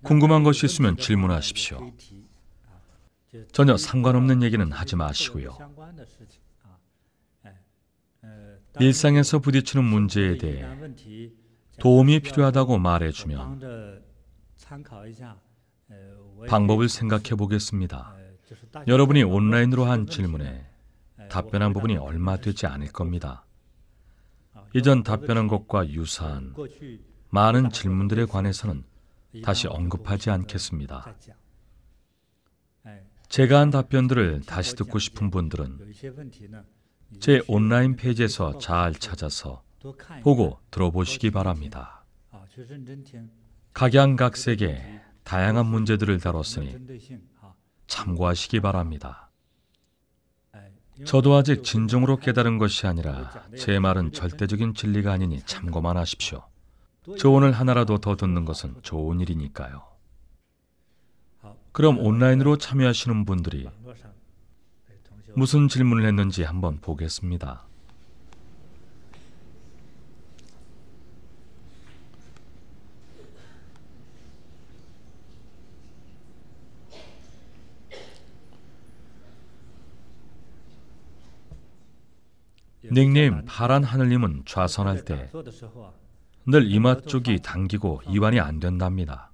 궁금한 것이 있으면 질문하십시오. 전혀 상관없는 얘기는 하지 마시고요. 일상에서 부딪히는 문제에 대해 도움이 필요하다고 말해주면 방법을 생각해 보겠습니다. 여러분이 온라인으로 한 질문에 답변한 부분이 얼마 되지 않을 겁니다. 이전 답변한 것과 유사한 많은 질문들에 관해서는 다시 언급하지 않겠습니다. 제가 한 답변들을 다시 듣고 싶은 분들은 제 온라인 페이지에서 잘 찾아서 보고 들어보시기 바랍니다. 각양각색의 다양한 문제들을 다뤘으니 참고하시기 바랍니다. 저도 아직 진정으로 깨달은 것이 아니라 제 말은 절대적인 진리가 아니니 참고만 하십시오. 조언을 하나라도 더 듣는 것은 좋은 일이니까요. 그럼 온라인으로 참여하시는 분들이 무슨 질문을 했는지 한번 보겠습니다. 닉네임 파란 하늘님은 좌선할 때 늘 이마 쪽이 당기고 이완이 안 된답니다.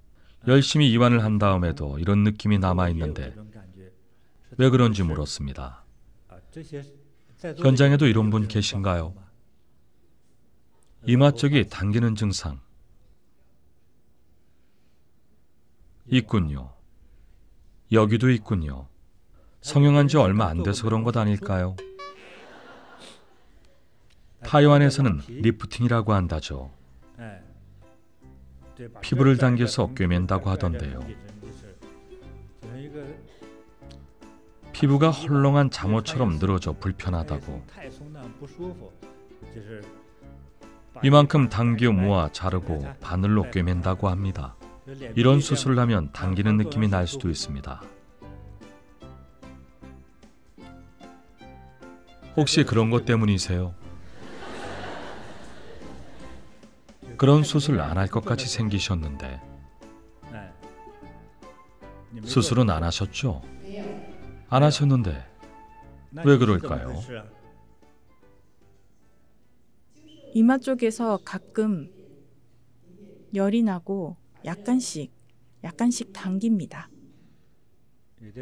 열심히 이완을 한 다음에도 이런 느낌이 남아있는데 왜 그런지 물었습니다. 현장에도 이런 분 계신가요? 이마 쪽이 당기는 증상 있군요. 여기도 있군요. 성형한 지 얼마 안 돼서 그런 것 아닐까요? 타이완에서는 리프팅이라고 한다죠. 피부를 당겨서 꿰맨다고 하던데요. 피부가 헐렁한 잠옷처럼 늘어져 불편하다고. 이만큼 당겨 모아 자르고 바늘로 꿰맨다고 합니다. 이런 수술을 하면 당기는 느낌이 날 수도 있습니다. 혹시 그런 것 때문이세요? 그런 수술 안 할 것 같이 생기셨는데 수술은 안 하셨죠? 안 하셨는데 왜 그럴까요? 이마 쪽에서 가끔 열이 나고 약간씩 당깁니다.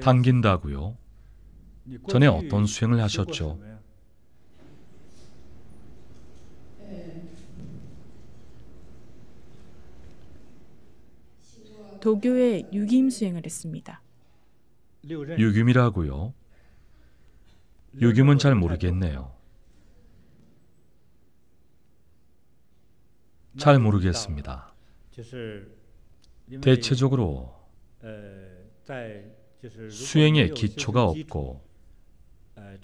당긴다고요? 전에 어떤 수행을 하셨죠? 도교의 유김 수행을 했습니다. 유김이라고요? 유김은 잘 모르겠네요. 잘 모르겠습니다. 대체적으로 수행에 기초가 없고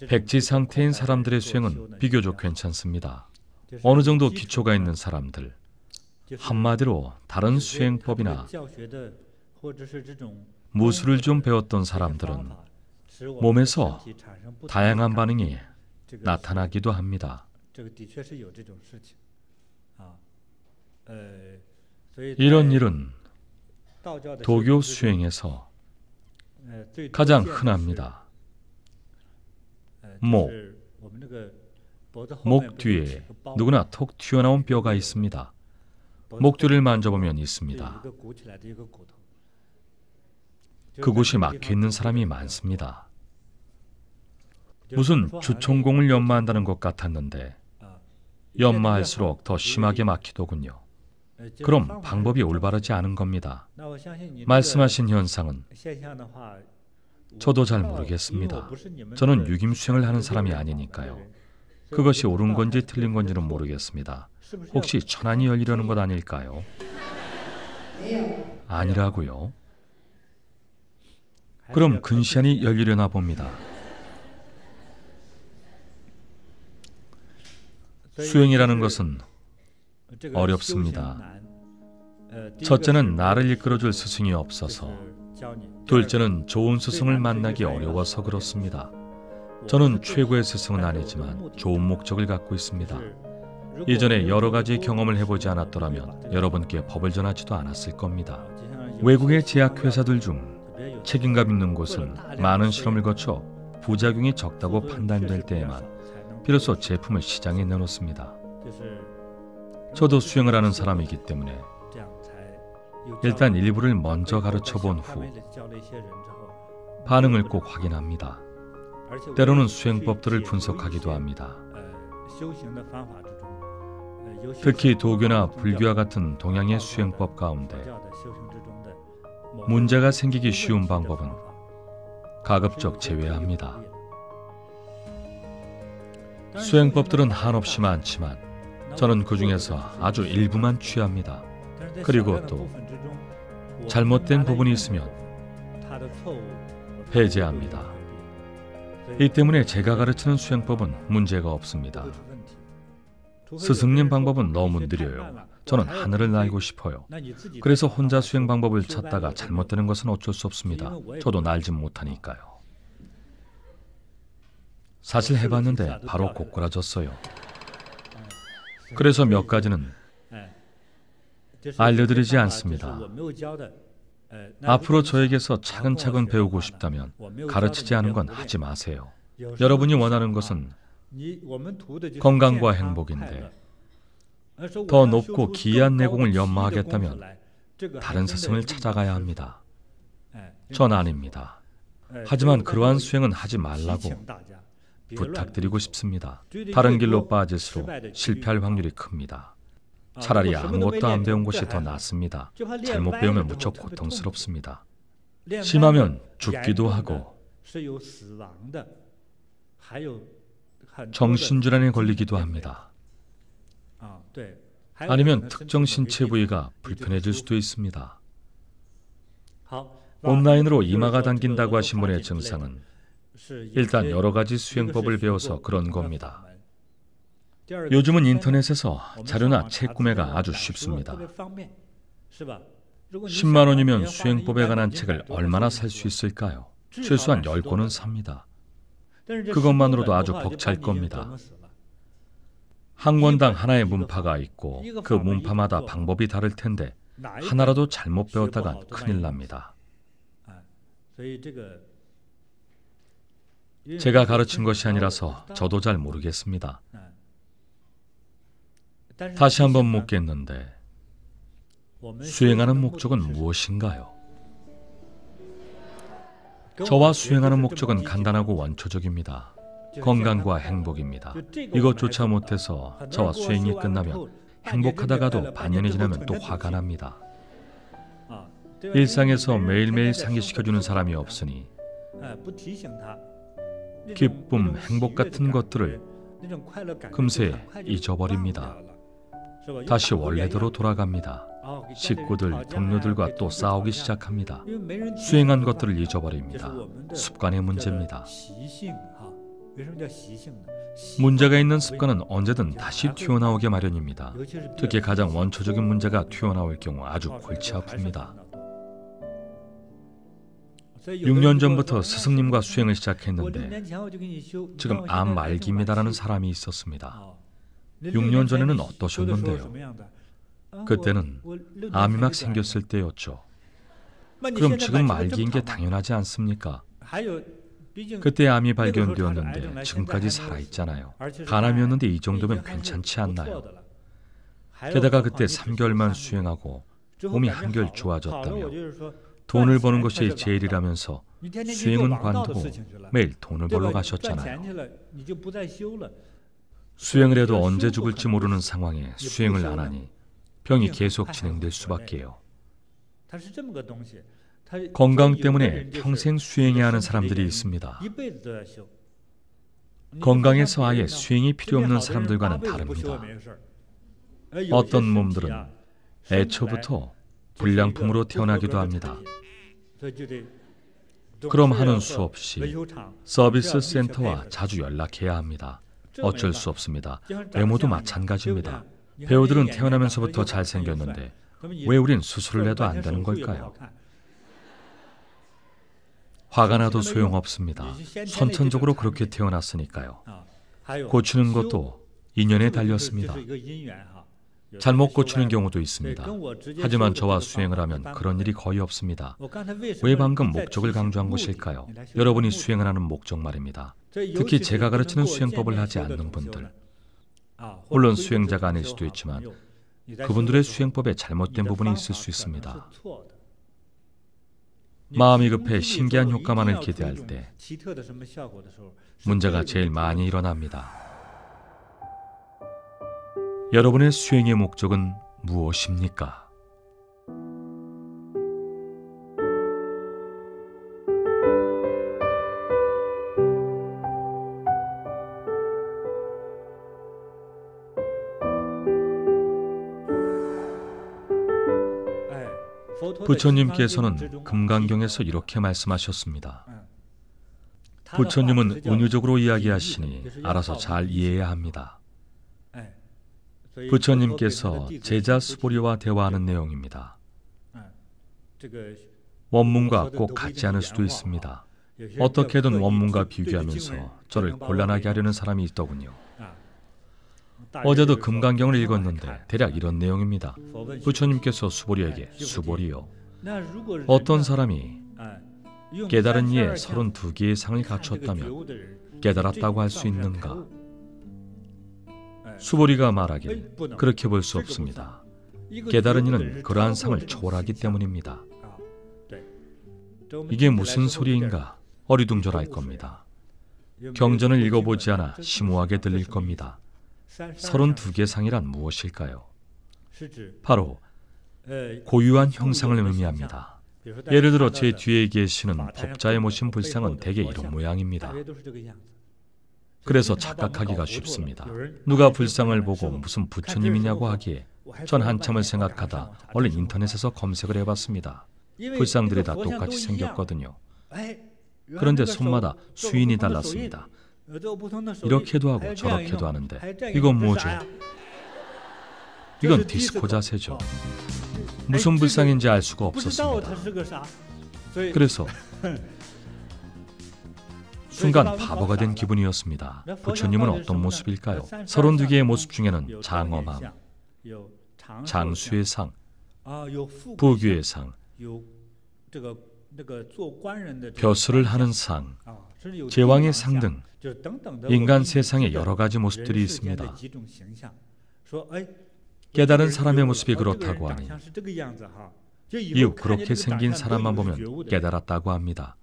백지 상태인 사람들의 수행은 비교적 괜찮습니다. 어느 정도 기초가 있는 사람들, 한마디로 다른 수행법이나 무술을 좀 배웠던 사람들은 몸에서 다양한 반응이 나타나기도 합니다. 이런 일은 도교 수행에서 가장 흔합니다. 목 뒤에 누구나 톡 튀어나온 뼈가 있습니다. 목 뒤를 만져보면 있습니다. 그곳이 막혀있는 사람이 많습니다. 무슨 주총공을 연마한다는 것 같았는데 연마할수록 더 심하게 막히더군요. 그럼 방법이 올바르지 않은 겁니다. 말씀하신 현상은 저도 잘 모르겠습니다. 저는 유김수행을 하는 사람이 아니니까요. 그것이 옳은 건지 틀린 건지는 모르겠습니다. 혹시 천안이 열리려는 것 아닐까요? 아니라고요? 그럼 근시안이 열리려나 봅니다. 수행이라는 것은 어렵습니다. 첫째는 나를 이끌어줄 스승이 없어서, 둘째는 좋은 스승을 만나기 어려워서 그렇습니다. 저는 최고의 스승은 아니지만 좋은 목적을 갖고 있습니다. 이전에 여러 가지 경험을 해보지 않았더라면 여러분께 법을 전하지도 않았을 겁니다. 외국의 제약회사들 중 책임감 있는 곳은 많은 실험을 거쳐 부작용이 적다고 판단될 때에만 비로소 제품을 시장에 내놓습니다. 저도 수행을 하는 사람이기 때문에 일단 일부를 먼저 가르쳐 본 후 반응을 꼭 확인합니다. 때로는 수행법들을 분석하기도 합니다. 특히 도교나 불교와 같은 동양의 수행법 가운데 문제가 생기기 쉬운 방법은 가급적 제외합니다. 수행법들은 한없이 많지만 저는 그 중에서 아주 일부만 취합니다. 그리고 또 잘못된 부분이 있으면 폐지합니다. 이 때문에 제가 가르치는 수행법은 문제가 없습니다. 스승님 방법은 너무 느려요. 저는 하늘을 날고 싶어요. 그래서 혼자 수행 방법을 찾다가 잘못되는 것은 어쩔 수 없습니다. 저도 날지 못하니까요. 사실 해봤는데 바로 고꾸라졌어요. 그래서 몇 가지는 알려드리지 않습니다. 앞으로 저에게서 차근차근 배우고 싶다면 가르치지 않은 건 하지 마세요. 여러분이 원하는 것은 건강과 행복인데 더 높고 기이한 내공을 연마하겠다면 다른 스승을 찾아가야 합니다. 전 아닙니다. 하지만 그러한 수행은 하지 말라고 부탁드리고 싶습니다. 다른 길로 빠질수록 실패할 확률이 큽니다. 차라리 아무것도 안 배운 것이 더 낫습니다. 잘못 배우면 무척 고통스럽습니다. 심하면 죽기도 하고 정신질환에 걸리기도 합니다. 아니면 특정 신체 부위가 불편해질 수도 있습니다. 온라인으로 이마가 당긴다고 하신 분의 증상은 일단 여러 가지 수행법을 배워서 그런 겁니다. 요즘은 인터넷에서 자료나 책 구매가 아주 쉽습니다. 10만 원이면 수행법에 관한 책을 얼마나 살 수 있을까요? 최소한 10권은 삽니다. 그것만으로도 아주 벅찰 겁니다. 한 권당 하나의 문파가 있고 그 문파마다 방법이 다를 텐데 하나라도 잘못 배웠다간 큰일 납니다. 제가 가르친 것이 아니라서 저도 잘 모르겠습니다. 다시 한번 묻겠는데 수행하는 목적은 무엇인가요? 저와 수행하는 목적은 간단하고 원초적입니다. 건강과 행복입니다. 이것조차 못해서 저와 수행이 끝나면 행복하다가도 반년이 지나면 또 화가 납니다. 일상에서 매일매일 상기시켜주는 사람이 없으니 기쁨, 행복 같은 것들을 금세 잊어버립니다. 다시 원래대로 돌아갑니다. 식구들, 동료들과 또 싸우기 시작합니다. 수행한 것들을 잊어버립니다. 습관의 문제입니다. 문제가 있는 습관은 언제든 다시 튀어나오게 마련입니다. 특히 가장 원초적인 문제가 튀어나올 경우 아주 골치 아픕니다. 6년 전부터 스승님과 수행을 시작했는데 지금 암 말기입니다라는 사람이 있었습니다. 6년 전에는 어떠셨는데요? 그때는 암이 막 생겼을 때였죠. 그럼 지금 말기인 게 당연하지 않습니까? 그때 암이 발견되었는데 지금까지 살아있잖아요. 간암이었는데 이 정도면 괜찮지 않나요? 게다가 그때 3개월만 수행하고 몸이 한결 좋아졌다며 돈을 버는 것이 제일이라면서 수행은 관두고 매일 돈을 벌러 가셨잖아요. 수행을 해도 언제 죽을지 모르는 상황에 수행을 안 하니 병이 계속 진행될 수밖에요. 건강 때문에 평생 수행해야 하는 사람들이 있습니다. 건강해서 아예 수행이 필요 없는 사람들과는 다릅니다. 어떤 몸들은 애초부터 불량품으로 태어나기도 합니다. 그럼 하는 수 없이 서비스 센터와 자주 연락해야 합니다. 어쩔 수 없습니다. 외모도 마찬가지입니다. 배우들은 태어나면서부터 잘생겼는데 왜 우린 수술을 해도 안 되는 걸까요? 화가 나도 소용없습니다. 선천적으로 그렇게 태어났으니까요. 고치는 것도 인연에 달렸습니다. 잘못 고치는 경우도 있습니다. 하지만 저와 수행을 하면 그런 일이 거의 없습니다. 왜 방금 목적을 강조한 것일까요? 여러분이 수행을 하는 목적 말입니다. 특히 제가 가르치는 수행법을 하지 않는 분들, 물론 수행자가 아닐 수도 있지만 그분들의 수행법에 잘못된 부분이 있을 수 있습니다. 마음이 급해 신기한 효과만을 기대할 때 문제가 제일 많이 일어납니다. 여러분의 수행의 목적은 무엇입니까? 부처님께서는 금강경에서 이렇게 말씀하셨습니다. 부처님은 은유적으로 이야기하시니 알아서 잘 이해해야 합니다. 부처님께서 제자 수보리와 대화하는 내용입니다. 원문과 꼭 같지 않을 수도 있습니다. 어떻게든 원문과 비교하면서 저를 곤란하게 하려는 사람이 있더군요. 어제도 금강경을 읽었는데 대략 이런 내용입니다. 부처님께서 수보리에게 수보리요, 어떤 사람이 깨달은 이에 32개의 상을 갖췄다면 깨달았다고 할 수 있는가? 수보리가 말하길 그렇게 볼 수 없습니다. 깨달은 이는 그러한 상을 초월하기 때문입니다. 이게 무슨 소리인가? 어리둥절할 겁니다. 경전을 읽어보지 않아 심오하게 들릴 겁니다. 32개 상이란 무엇일까요? 바로 고유한 형상을 의미합니다. 예를 들어 제 뒤에 계시는 법자에 모신 불상은 대개 이런 모양입니다. 그래서 착각하기가 쉽습니다. 누가 불상을 보고 무슨 부처님이냐고 하기에 전 한참을 생각하다 얼른 인터넷에서 검색을 해봤습니다. 불상들이 다 똑같이 생겼거든요. 그런데 손마다 수인이 달랐습니다. 이렇게도 하고 저렇게도 하는데 이건 뭐죠? 이건 디스코 자세죠. 무슨 불상인지 알 수가 없었습니다. 그래서 순간 바보가 된 기분이었습니다. 부처님은 어떤 모습일까요? 32개의 모습 중에는 장엄함, 장수의 상, 부귀의 상, 벼슬을 하는 상, 제왕의 상 등 인간 세상에 여러 가지 모습들이 있습니다. 깨달은 사람의 모습이 그렇다고 하니 이후 그렇게 생긴 사람만 보면 깨달았다고 합니다.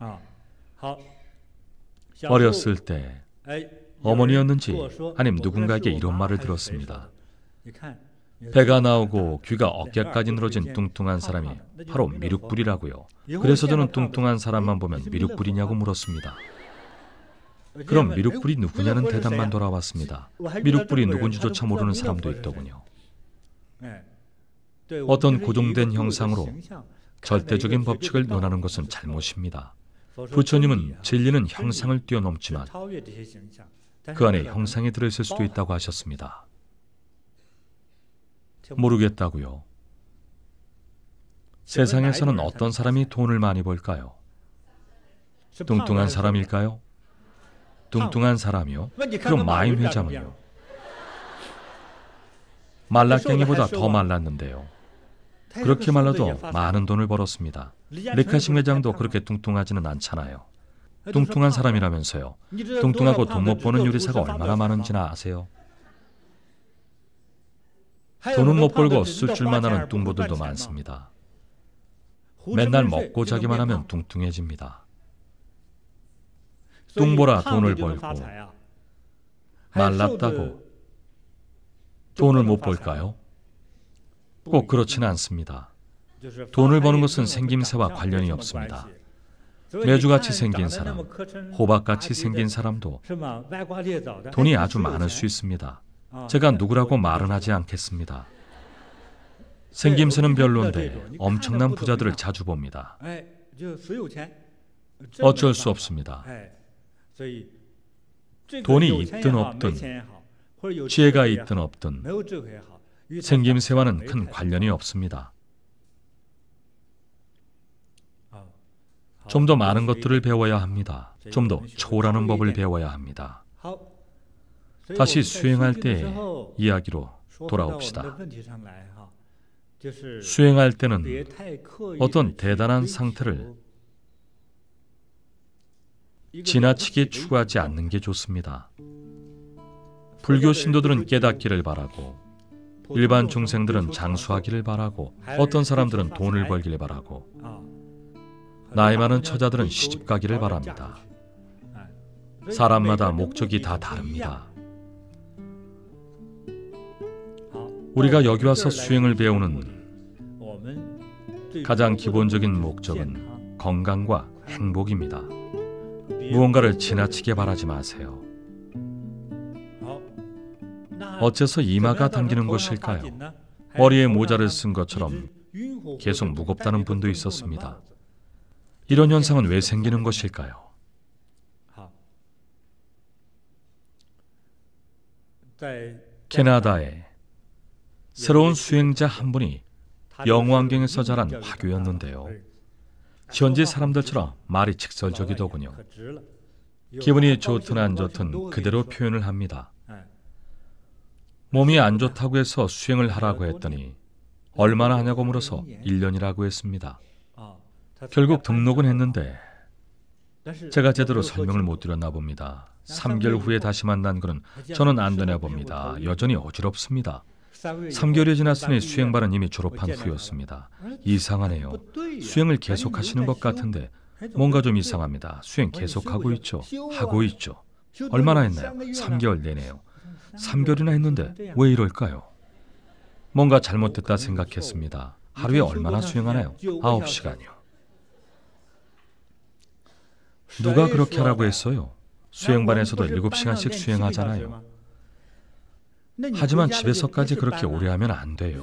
어렸을 때 어머니였는지 아님 누군가에게 이런 말을 들었습니다. 배가 나오고 귀가 어깨까지 늘어진 뚱뚱한 사람이 바로 미륵불이라고요. 그래서 저는 뚱뚱한 사람만 보면 미륵불이냐고 물었습니다. 그럼 미륵불이 누구냐는 대답만 돌아왔습니다. 미륵불이 누군지조차 모르는 사람도 있더군요. 어떤 고정된 형상으로 절대적인 법칙을 논하는 것은 잘못입니다. 부처님은 진리는 형상을 뛰어넘지만 그 안에 형상이 들어있을 수도 있다고 하셨습니다. 모르겠다고요. 세상에서는 어떤 사람이 돈을 많이 벌까요? 뚱뚱한 사람일까요? 뚱뚱한 사람이요? 그럼 마임 회장은요? 말라깽이보다 더 말랐는데요. 그렇게 말라도 많은 돈을 벌었습니다. 리카싱 회장도 그렇게 뚱뚱하지는 않잖아요. 뚱뚱한 사람이라면서요. 뚱뚱하고 돈 못 버는 요리사가 얼마나 많은지나 아세요? 돈은 못 벌고 쓸 줄만 아는 뚱보들도 많습니다. 맨날 먹고 자기만 하면 뚱뚱해집니다. 뚱보라 돈을 벌고 말랐다고 돈을 못 벌까요? 꼭 그렇지는 않습니다. 돈을 버는 것은 생김새와 관련이 없습니다. 메주같이 생긴 사람, 호박같이 생긴 사람도 돈이 아주 많을 수 있습니다. 제가 누구라고 말은 하지 않겠습니다. 생김새는 별론데 엄청난 부자들을 자주 봅니다. 어쩔 수 없습니다. 돈이 있든 없든 지혜가 있든 없든 생김새와는 큰 관련이 없습니다. 좀 더 많은 것들을 배워야 합니다. 좀 더 초월하는 법을 배워야 합니다. 다시 수행할 때의 이야기로 돌아옵시다. 수행할 때는 어떤 대단한 상태를 지나치게 추구하지 않는 게 좋습니다. 불교 신도들은 깨닫기를 바라고, 일반 중생들은 장수하기를 바라고, 어떤 사람들은 돈을 벌기를 바라고, 나이 많은 처자들은 시집가기를 바랍니다. 사람마다 목적이 다 다릅니다. 우리가 여기 와서 수행을 배우는 가장 기본적인 목적은 건강과 행복입니다. 무언가를 지나치게 바라지 마세요. 어째서 이마가 당기는 것일까요? 머리에 모자를 쓴 것처럼 계속 무겁다는 분도 있었습니다. 이런 현상은 왜 생기는 것일까요? 캐나다에 새로운 수행자 한 분이 영환경에서 자란 화교였는데요. 현지 사람들처럼 말이 직설적이더군요. 기분이 좋든 안 좋든 그대로 표현을 합니다. 몸이 안 좋다고 해서 수행을 하라고 했더니 얼마나 하냐고 물어서 1년이라고 했습니다. 결국 등록은 했는데 제가 제대로 설명을 못 드렸나 봅니다. 3개월 후에 다시 만난 그는 저는 안 되나 봅니다. 여전히 어지럽습니다. 3개월이 지났으니 수행반은 이미 졸업한 후였습니다. 이상하네요. 수행을 계속하시는 것 같은데 뭔가 좀 이상합니다. 수행 계속하고 있죠. 하고 있죠. 얼마나 했나요? 3개월 내내요. 3개월이나 했는데 왜 이럴까요? 뭔가 잘못됐다 생각했습니다. 하루에 얼마나 수행하나요? 9시간이요. 누가 그렇게 하라고 했어요? 수행반에서도 7시간씩 수행하잖아요. 하지만 집에서까지 그렇게 오래 하면 안 돼요.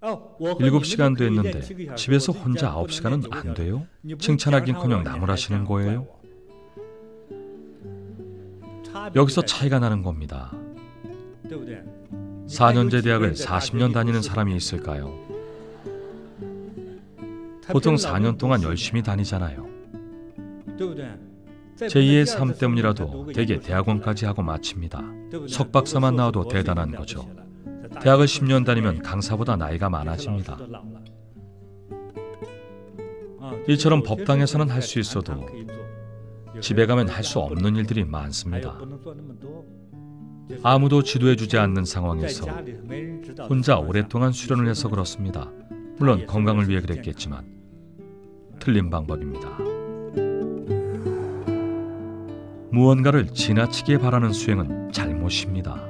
7시간도 했는데 집에서 혼자 9시간은 안 돼요? 칭찬하긴커녕 나무라시는 거예요? 여기서 차이가 나는 겁니다. 4년제 대학을 40년 다니는 사람이 있을까요? 보통 4년 동안 열심히 다니잖아요. 제2의 삶 때문이라도 대개 대학원까지 하고 마칩니다. 석박사만 나와도 대단한 거죠. 대학을 10년 다니면 강사보다 나이가 많아집니다. 이처럼 법당에서는 할 수 있어도 집에 가면 할 수 없는 일들이 많습니다. 아무도 지도해주지 않는 상황에서 혼자 오랫동안 수련을 해서 그렇습니다. 물론 건강을 위해 그랬겠지만 틀린 방법입니다. 무언가를 지나치게 바라는 수행은 잘못입니다.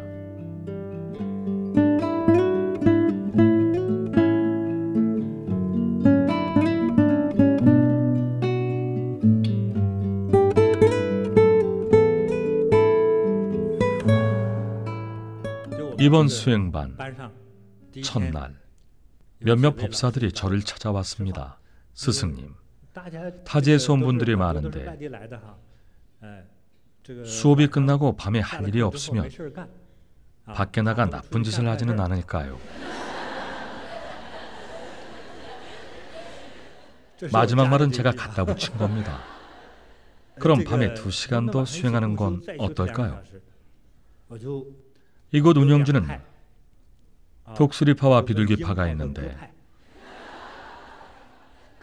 이번 수행반 첫날 몇몇 법사들이 저를 찾아왔습니다. 스승님, 타지에서 온 분들이 많은데 수업이 끝나고 밤에 할 일이 없으면 밖에 나가 나쁜 짓을 하지는 않을까요? 마지막 말은 제가 갖다 붙인 겁니다. 그럼 밤에 2시간 더 수행하는 건 어떨까요? 이곳 운영주는 독수리파와 비둘기파가 있는데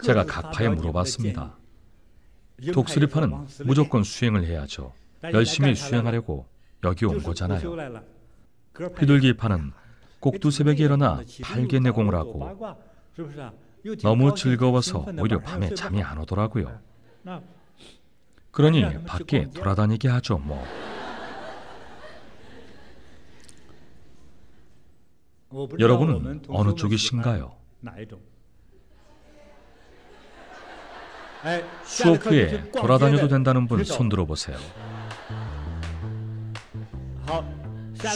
제가 각 파에 물어봤습니다. 독수리파는 무조건 수행을 해야죠. 열심히 수행하려고 여기 온 거잖아요. 비둘기파는 꼭두 새벽에 일어나 팔개내공을 하고 너무 즐거워서 오히려 밤에 잠이 안 오더라고요. 그러니 밖에 돌아다니게 하죠 뭐. 여러분은 어느 쪽이신가요? 수업 후에 돌아다녀도 된다는 분 손 들어보세요.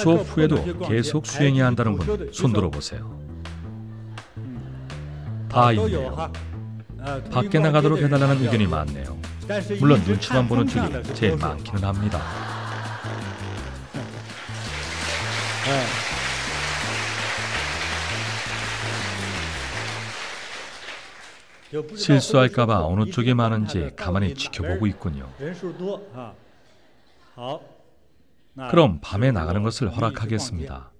수업 후에도 계속 수행해야 한다는 분 손 들어보세요. 다 있네요. 밖에 나가도록 해달라는 의견이 많네요. 물론 눈치만 보는 쪽이 제일 많기는 합니다. 실수할까봐 어느 쪽이 많은지 가만히 지켜보고 있군요. 그럼 밤에 나가는 것을 허락하겠습니다.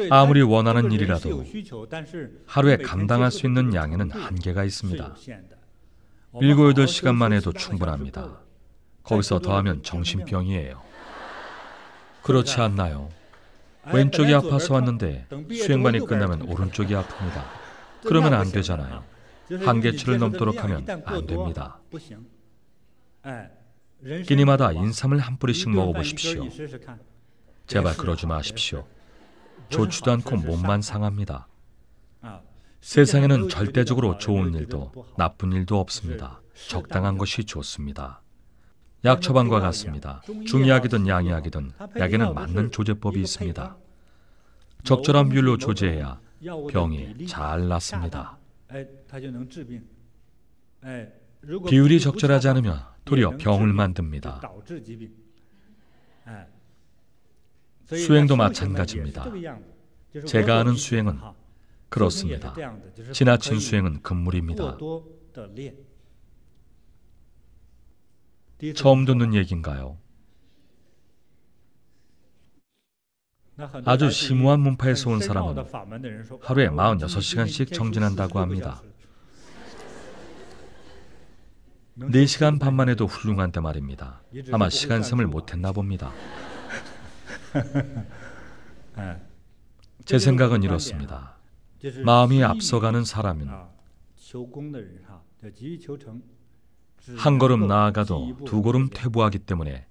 아무리 원하는 일이라도 하루에 감당할 수 있는 양에는 한계가 있습니다. 7, 8시간만 해도 충분합니다. 거기서 더하면 정신병이에요. 그렇지 않나요? 왼쪽이 아파서 왔는데 수행반이 끝나면 오른쪽이 아픕니다. 그러면 안 되잖아요. 한계치를 넘도록 하면 안 됩니다. 끼니마다 인삼을 한 뿌리씩 먹어보십시오. 제발 그러지 마십시오. 좋지도 않고 몸만 상합니다. 세상에는 절대적으로 좋은 일도 나쁜 일도 없습니다. 적당한 것이 좋습니다. 약 처방과 같습니다. 중약이든 양약이든 약에는 맞는 조제법이 있습니다. 적절한 비율로 조제해야 병이 잘 낫습니다. 비율이 적절하지 않으면 도리어 병을 만듭니다. 수행도 마찬가지입니다. 제가 아는 수행은 그렇습니다. 지나친 수행은 금물입니다. 처음 듣는 얘기인가요? 아주 심오한 문파에서 온 사람은 하루에 46시간씩 정진한다고 합니다. 4시간 반만 해도 훌륭한데 말입니다. 아마 시간셈을 못했나 봅니다. 제 생각은 이렇습니다. 마음이 앞서가는 사람은 한 걸음 나아가도 2걸음 퇴보하기 때문에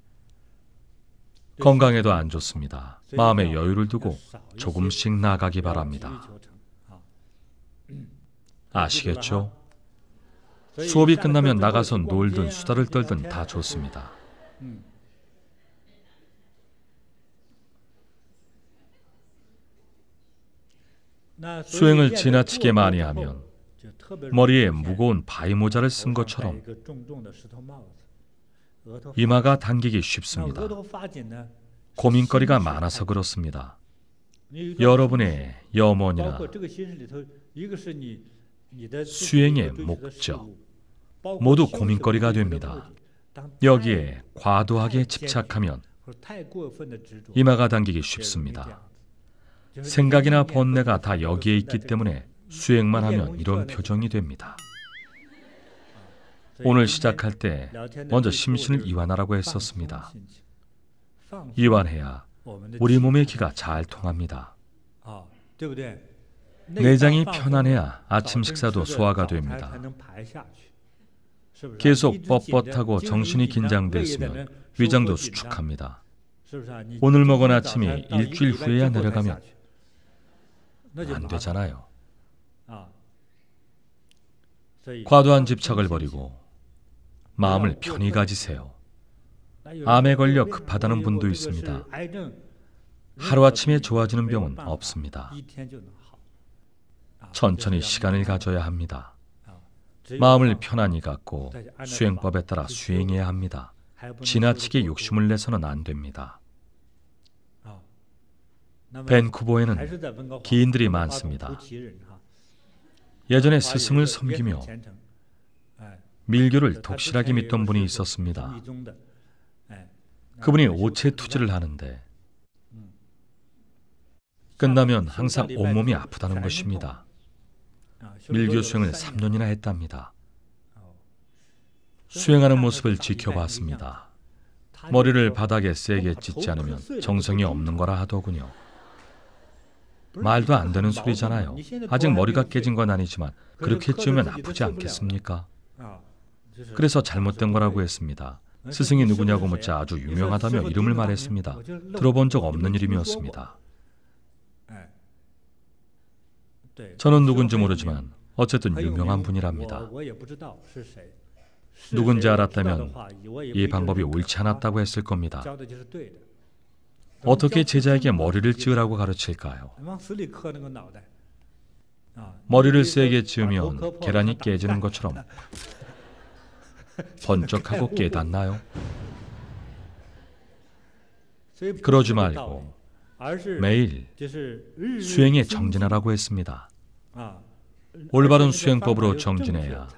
건강에도 안 좋습니다. 마음에 여유를 두고 조금씩 나아가기 바랍니다. 아시겠죠? 수업이 끝나면 나가서 놀든 수다를 떨든 다 좋습니다. 수행을 지나치게 많이 하면 머리에 무거운 바위 모자를 쓴 것처럼 이마가 당기기 쉽습니다. 고민거리가 많아서 그렇습니다. 여러분의 염원이나 수행의 목적 모두 고민거리가 됩니다. 여기에 과도하게 집착하면 이마가 당기기 쉽습니다. 생각이나 번뇌가 다 여기에 있기 때문에 수행만 하면 이런 표정이 됩니다. 오늘 시작할 때 먼저 심신을 이완하라고 했었습니다. 이완해야 우리 몸의 기가 잘 통합니다. 내장이 편안해야 아침 식사도 소화가 됩니다. 계속 뻣뻣하고 정신이 긴장돼 있으면 위장도 수축합니다. 오늘 먹은 아침이 일주일 후에야 내려가면 안 되잖아요. 과도한 집착을 버리고 마음을 편히 가지세요. 암에 걸려 급하다는 분도 있습니다. 하루아침에 좋아지는 병은 없습니다. 천천히 시간을 가져야 합니다. 마음을 편안히 갖고 수행법에 따라 수행해야 합니다. 지나치게 욕심을 내서는 안 됩니다. 밴쿠버에는 기인들이 많습니다. 예전에 스승을 섬기며 밀교를 독실하게 믿던 분이 있었습니다. 그분이 오체투지를 하는데 끝나면 항상 온몸이 아프다는 것입니다. 밀교 수행을 3년이나 했답니다. 수행하는 모습을 지켜봤습니다. 머리를 바닥에 세게 찢지 않으면 정성이 없는 거라 하더군요. 말도 안 되는 소리잖아요. 아직 머리가 깨진 건 아니지만 그렇게 찌우면 아프지 않겠습니까? 그래서 잘못된 거라고 했습니다. 스승이 누구냐고 묻자 아주 유명하다며 이름을 말했습니다. 들어본 적 없는 이름이었습니다. 저는 누군지 모르지만 어쨌든 유명한 분이랍니다. 누군지 알았다면 이 방법이 옳지 않았다고 했을 겁니다. 어떻게 제자에게 머리를 찌으라고 가르칠까요? 머리를 세게 찌으면 계란이 깨지는 것처럼 번쩍하고 깨닫나요? 그러지 말고 매일 수행에 정진하라고 했습니다. 올바른 수행법으로 정진해야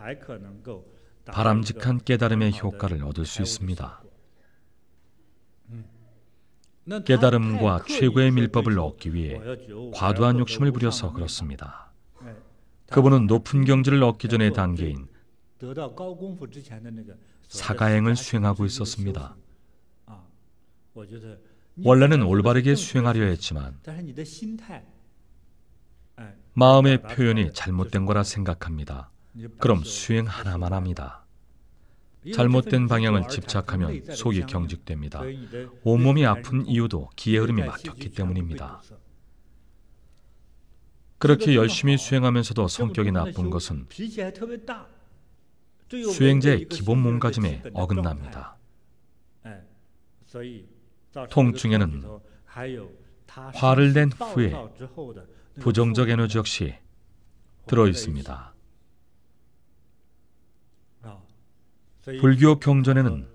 바람직한 깨달음의 효과를 얻을 수 있습니다. 깨달음과 최고의 밀법을 얻기 위해 과도한 욕심을 부려서 그렇습니다. 그분은 높은 경지를 얻기 전의 단계인 사가행을 수행하고 있었습니다. 원래는 올바르게 수행하려 했지만 마음의 표현이 잘못된 거라 생각합니다. 그럼 수행 하나만 합니다. 잘못된 방향을 집착하면 속이 경직됩니다. 온몸이 아픈 이유도 기의 흐름이 막혔기 때문입니다. 그렇게 열심히 수행하면서도 성격이 나쁜 것은 수행자의 기본 몸가짐에 어긋납니다. 통증에는 화를 낸 후에 부정적 에너지 역시 들어있습니다. 불교 경전에는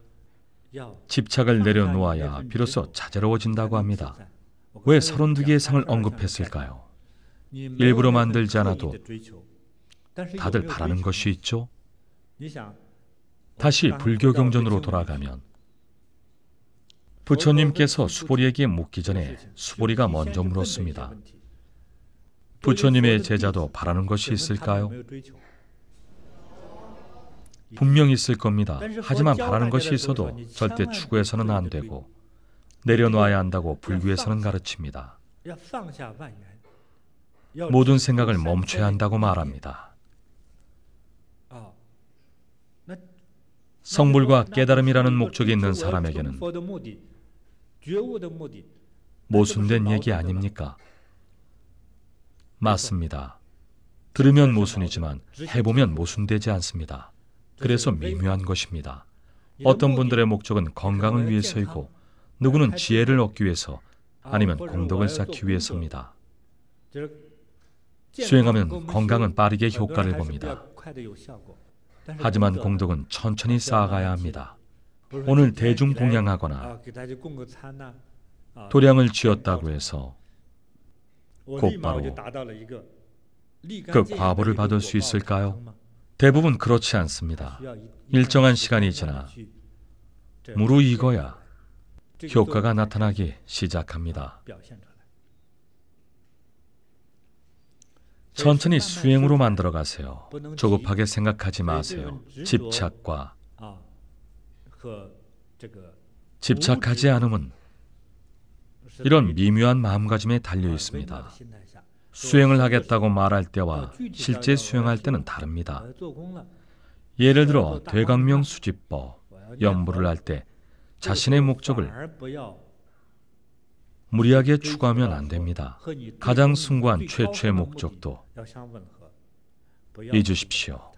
집착을 내려놓아야 비로소 자제로워진다고 합니다. 왜 32개의 상을 언급했을까요? 일부러 만들지 않아도 다들 바라는 것이 있죠? 다시 불교 경전으로 돌아가면 부처님께서 수보리에게 묻기 전에 수보리가 먼저 물었습니다. 부처님의 제자도 바라는 것이 있을까요? 분명 있을 겁니다. 하지만 바라는 것이 있어도 절대 추구해서는 안 되고 내려놔야 한다고 불교에서는 가르칩니다. 모든 생각을 멈춰야 한다고 말합니다. 성불과 깨달음이라는 목적이 있는 사람에게는 모순된 얘기 아닙니까? 맞습니다. 들으면 모순이지만 해보면 모순되지 않습니다. 그래서 미묘한 것입니다. 어떤 분들의 목적은 건강을 위해서이고 누구는 지혜를 얻기 위해서 아니면 공덕을 쌓기 위해서입니다. 수행하면 건강은 빠르게 효과를 봅니다. 하지만 공덕은 천천히 쌓아가야 합니다. 오늘 대중 공양하거나 도량을 지었다고 해서 곧바로 그 과보를 받을 수 있을까요? 대부분 그렇지 않습니다. 일정한 시간이 지나 무르익어야 효과가 나타나기 시작합니다. 천천히 수행으로 만들어 가세요. 조급하게 생각하지 마세요. 집착하지 않음은 이런 미묘한 마음가짐에 달려 있습니다. 수행을 하겠다고 말할 때와 실제 수행할 때는 다릅니다. 예를 들어 대광명 수집법, 연부를 할 때 자신의 목적을 무리하게 추구하면 안 됩니다. 가장 숭고한 최초의 목적도 잊으십시오.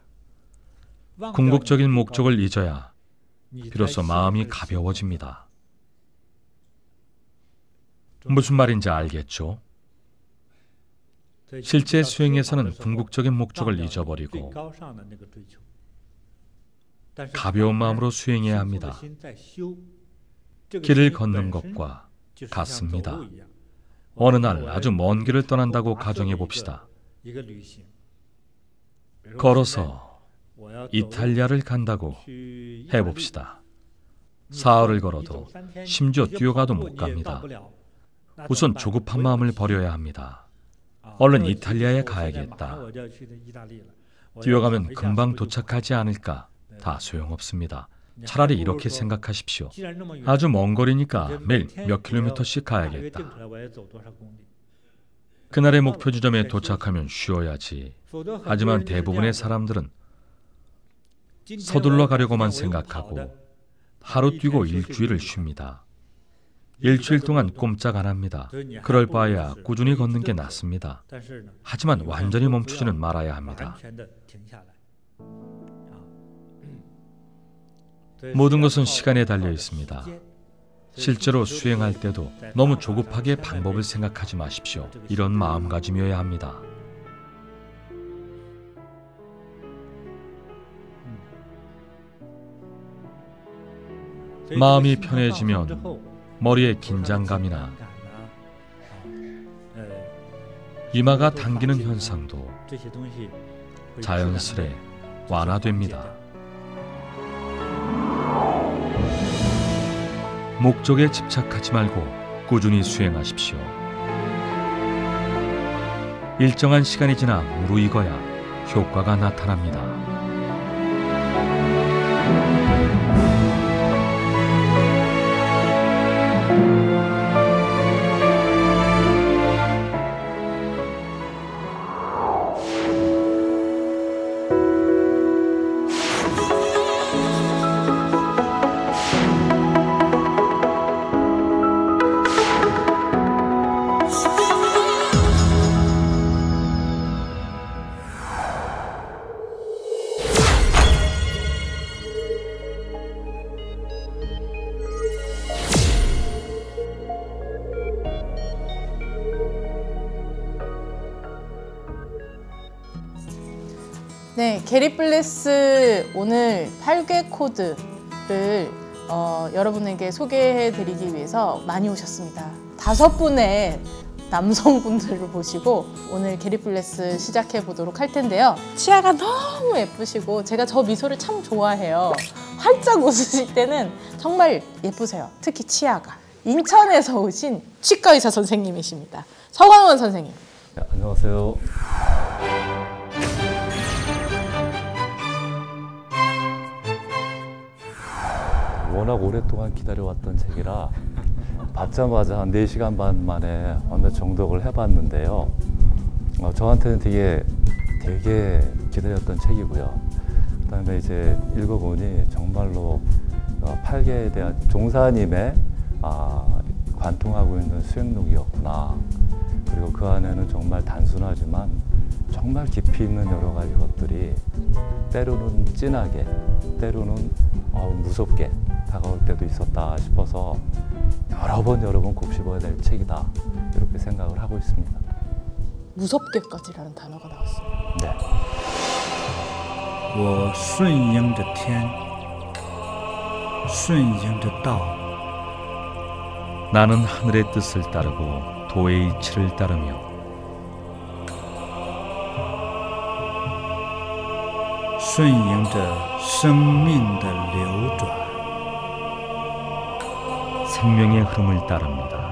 궁극적인 목적을 잊어야 비로소 마음이 가벼워집니다. 무슨 말인지 알겠죠? 실제 수행에서는 궁극적인 목적을 잊어버리고 가벼운 마음으로 수행해야 합니다. 길을 걷는 것과 같습니다. 어느 날 아주 먼 길을 떠난다고 가정해 봅시다. 걸어서 이탈리아를 간다고 해봅시다. 사흘을 걸어도 심지어 뛰어가도 못 갑니다. 우선 조급한 마음을 버려야 합니다. 얼른 이탈리아에 가야겠다. 뛰어가면 금방 도착하지 않을까? 다 소용없습니다. 차라리 이렇게 생각하십시오. 아주 먼 거리니까 매일 몇 킬로미터씩 가야겠다. 그날의 목표 지점에 도착하면 쉬어야지. 하지만 대부분의 사람들은 서둘러 가려고만 생각하고 하루 뛰고 일주일을 쉽니다. 일주일 동안 꼼짝 안 합니다. 그럴 바에야 꾸준히 걷는 게 낫습니다. 하지만 완전히 멈추지는 말아야 합니다. 모든 것은 시간에 달려 있습니다. 실제로 수행할 때도 너무 조급하게 방법을 생각하지 마십시오. 이런 마음가짐이어야 합니다. 마음이 편해지면 머리에 긴장감이나 이마가 당기는 현상도 자연스레 완화됩니다. 목적에 집착하지 말고 꾸준히 수행하십시오. 일정한 시간이 지나 무르익어야 효과가 나타납니다. 네, 게리플레스 오늘 8개 코드를 여러분에게 소개해드리기 위해서 많이 오셨습니다. 5분의 남성분들을 모시고 오늘 게리플레스 시작해 보도록 할 텐데요. 치아가 너무 예쁘시고 제가 저 미소를 참 좋아해요. 활짝 웃으실 때는 정말 예쁘세요. 특히 치아가. 인천에서 오신 치과의사 선생님이십니다. 서광원 선생님. 네, 안녕하세요. 워낙 오랫동안 기다려왔던 책이라 받자마자 한 4시간 반 만에 어느 정독을 해봤는데요. 저한테는 되게 기다렸던 책이고요. 그다음에 이제 읽어보니 정말로 팔계에 대한 종사님의 관통하고 있는 수행록이었구나. 그리고 그 안에는 정말 단순하지만 정말 깊이 있는 여러 가지 것들이 때로는 진하게, 때로는 무섭게 다가올 때도 있었다 싶어서 여러 번 곱씹어야 될 책이다 이렇게 생각을 하고 있습니다. 무섭게까지라는 단어가 나왔어요. 네. 我顺应着天，顺应着道。 나는 하늘의 뜻을 따르고 도의 이치를 따르며顺应着生命的流转。 생명의 흐름을 따릅니다.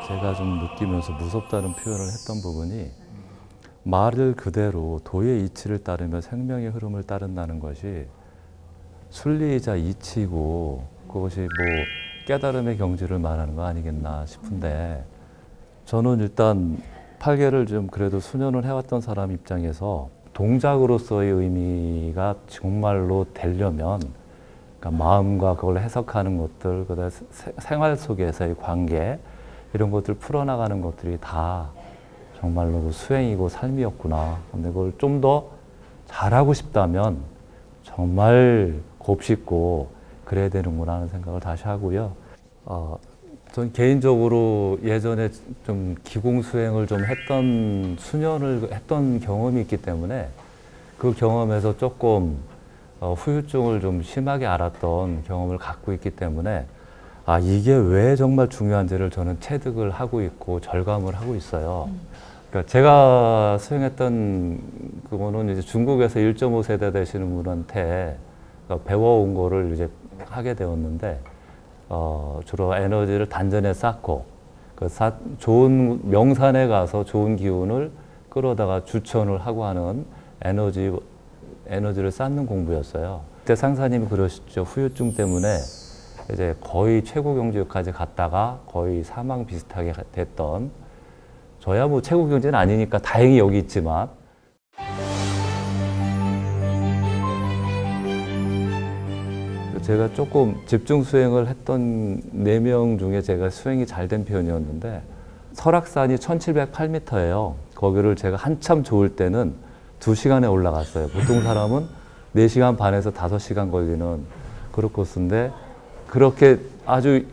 제가 좀 느끼면서 무섭다는 표현을 했던 부분이 말을 그대로 도의 이치를 따르며 생명의 흐름을 따른다는 것이 순리이자 이치고 그것이 뭐 깨달음의 경지를 말하는 거 아니겠나 싶은데 저는 일단 팔계를 좀 그래도 수년을 해왔던 사람 입장에서 동작으로서의 의미가 정말로 되려면 그러니까 마음과 그걸 해석하는 것들, 그다음에 생활 속에서의 관계 이런 것들 풀어나가는 것들이 다 정말로 수행이고 삶이었구나. 근데 그걸 좀 더 잘하고 싶다면 정말 곱씹고 그래야 되는구나 하는 생각을 다시 하고요. 전 개인적으로 예전에 좀 기공수행을 좀 했던 수년을 했던 경험이 있기 때문에 그 경험에서 조금 후유증을 좀 심하게 알았던 경험을 갖고 있기 때문에 이게 왜 정말 중요한지를 저는 체득을 하고 있고 절감을 하고 있어요. 그러니까 제가 수행했던 그거는 이제 중국에서 1.5세대 되시는 분한테 배워온 거를 이제 하게 되었는데 주로 에너지를 단전에 쌓고 좋은 명산에 가서 좋은 기운을 끌어다가 주천을 하고 하는 에너지를 쌓는 공부였어요. 그때 상사님이 그러시죠. 후유증 때문에 이제 거의 최고 경지까지 갔다가 거의 사망 비슷하게 됐던 저야 뭐 최고 경지는 아니니까 다행히 여기 있지만 제가 조금 집중 수행을 했던 4명 중에 제가 수행이 잘 된 편이었는데 설악산이 1708m예요. 거기를 제가 한참 좋을 때는 2시간에 올라갔어요. 보통 사람은 4시간 반에서 5시간 걸리는 그런 코스인데 그렇게 아주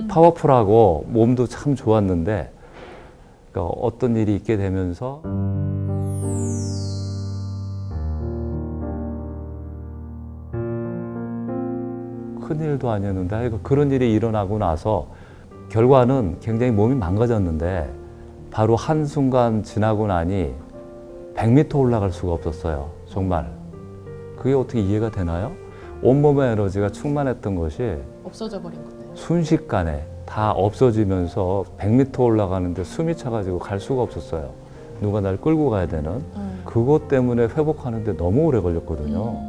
파워풀하고 몸도 참 좋았는데 그러니까 어떤 일이 있게 되면서 큰일도 아니었는데 그런 일이 일어나고 나서 결과는 굉장히 몸이 망가졌는데 바로 한순간 지나고 나니 100m 올라갈 수가 없었어요. 정말. 그게 어떻게 이해가 되나요? 온몸의 에너지가 충만했던 것이 없어져 버린 거네요. 순식간에 다 없어지면서 100m 올라가는데 숨이 차가지고 갈 수가 없었어요. 누가 날 끌고 가야 되는. 그것 때문에 회복하는데 너무 오래 걸렸거든요.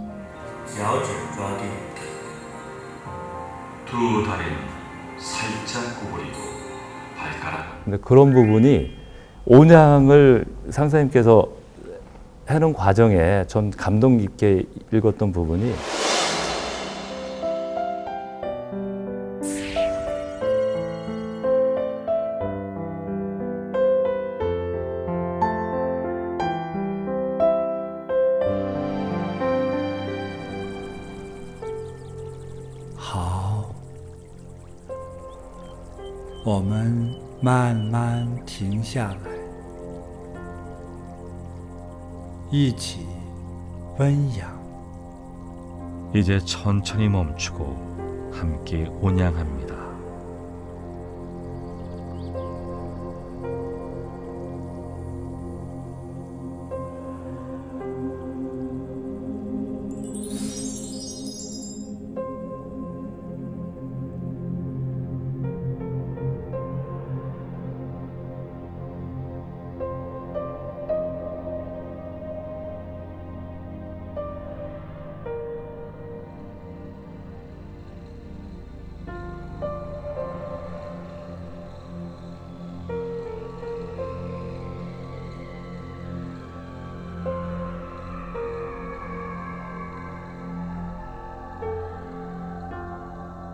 두 다리는 살짝 구부리고 발가락. 근데 그런 부분이 온양을 상사님께서 해놓은 과정에 전 감동 깊게 읽었던 부분이好，我们慢慢停下来，一起温养。 이제 천천히 멈추고 함께 온양합니다.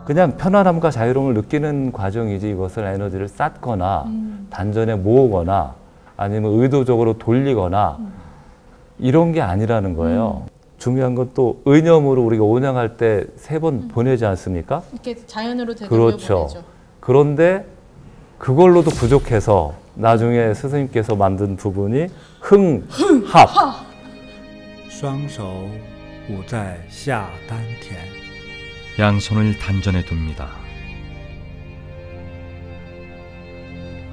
그냥 편안함과 자유로움을 느끼는 과정이지 이것을 에너지를 쌓거나 단전에 모으거나 아니면 의도적으로 돌리거나 이런 게 아니라는 거예요. 중요한 건 또 의념으로 우리가 온양할 때 3번 보내지 않습니까? 이렇게 자연으로 되돌려 그렇죠. 보내죠. 그런데 그걸로도 부족해서 나중에 스승님께서 만든 부분이 흥합. 双手捂在下丹田， 양손을 단전에 둡니다.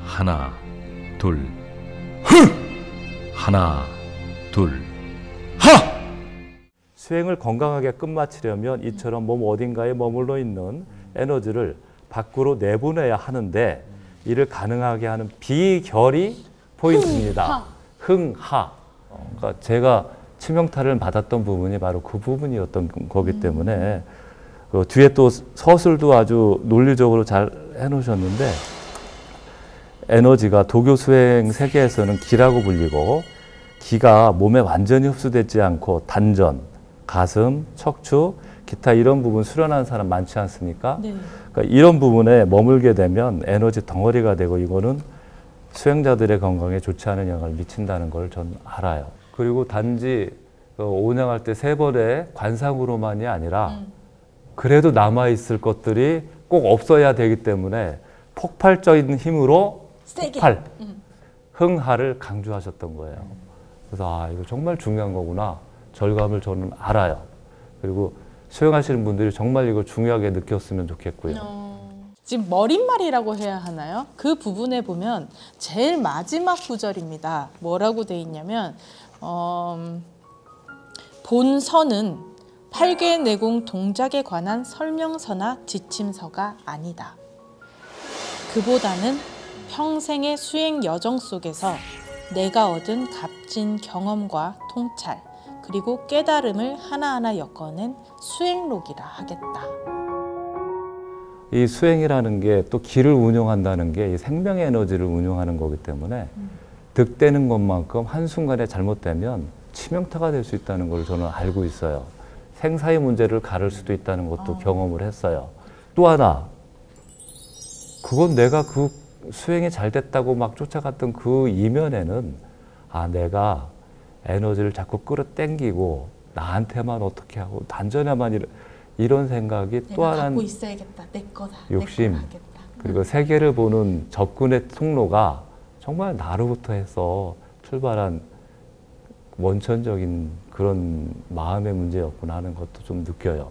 하나, 둘, 하나, 둘, 하! 수행을 건강하게 끝마치려면 이처럼 몸 어딘가에 머물러 있는 에너지를 밖으로 내보내야 하는데 이를 가능하게 하는 비결이 포인트입니다. 흥하. 그러니까 제가 치명타를 받았던 부분이 바로 그 부분이었던 거기 때문에 그 뒤에 또 서술도 아주 논리적으로 잘 해놓으셨는데 에너지가 도교 수행 세계에서는 기라고 불리고 기가 몸에 완전히 흡수되지 않고 단전, 가슴, 척추, 기타 이런 부분 수련하는 사람 많지 않습니까? 네. 그러니까 이런 부분에 머물게 되면 에너지 덩어리가 되고 이거는 수행자들의 건강에 좋지 않은 영향을 미친다는 걸 전 알아요. 그리고 단지 온양할 때 3번의 관상으로만이 아니라 그래도 남아있을 것들이 꼭 없어야 되기 때문에 폭발적인 힘으로 세게. 폭발, 흥하를 강조하셨던 거예요. 그래서 이거 정말 중요한 거구나. 절감을 저는 알아요. 그리고 수행하시는 분들이 정말 이걸 중요하게 느꼈으면 좋겠고요. 지금 머릿말이라고 해야 하나요? 그 부분에 보면 제일 마지막 구절입니다. 뭐라고 돼 있냐면 본서는 8개 내공 동작에 관한 설명서나 지침서가 아니다. 그보다는 평생의 수행 여정 속에서 내가 얻은 값진 경험과 통찰 그리고 깨달음을 하나하나 엮어낸 수행록이라 하겠다. 이 수행이라는 게 또 기를 운용한다는 게 이 생명의 에너지를 운용하는 거기 때문에 득되는 것만큼 한순간에 잘못되면 치명타가 될 수 있다는 걸 저는 알고 있어요. 생사의 문제를 가를 수도 있다는 것도 경험을 했어요. 또 하나, 그건 내가 그 수행이 잘 됐다고 막 쫓아갔던 그 이면에는 내가 에너지를 자꾸 끌어당기고 나한테만 어떻게 하고 단전에만 이런 생각이 또 하나 갖고 있어야겠다. 내 거다. 욕심 내 거다 하겠다. 그리고 세계를 보는 접근의 통로가 정말 나로부터 해서 출발한 원천적인 그런 마음의 문제였구나 하는 것도 좀 느껴요.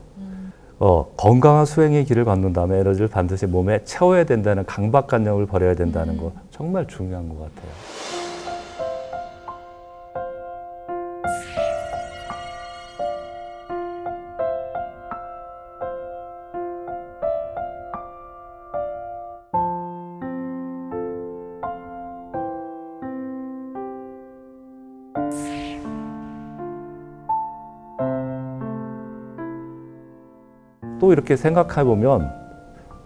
건강한 수행의 길을 걷는다면 에너지를 반드시 몸에 채워야 된다는 강박관념을 버려야 된다는 거 정말 중요한 것 같아요. 또 이렇게 생각해 보면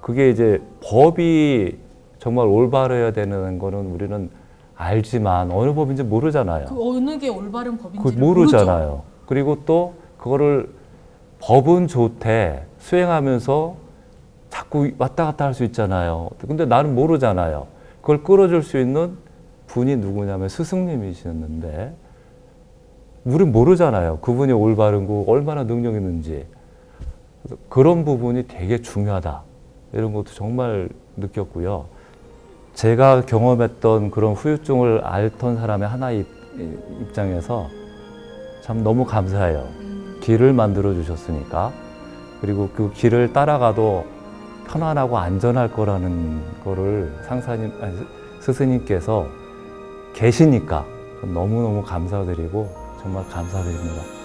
그게 이제 법이 정말 올바르야 되는 거는 우리는 알지만 어느 법인지 모르잖아요. 그 어느 게 올바른 법인지 모르잖아요. 모르죠. 그리고 또 그거를 법은 좋대 수행하면서 자꾸 왔다 갔다 할 수 있잖아요. 근데 나는 모르잖아요. 그걸 끌어줄 수 있는 분이 누구냐면 스승님이셨는데 우린 모르잖아요. 그분이 올바른 거 얼마나 능력 있는지. 그런 부분이 되게 중요하다. 이런 것도 정말 느꼈고요. 제가 경험했던 그런 후유증을 앓던 사람의 하나의 입장에서 참 너무 감사해요. 길을 만들어 주셨으니까. 그리고 그 길을 따라가도 편안하고 안전할 거라는 거를 스승님께서 계시니까 너무너무 감사드리고 정말 감사드립니다.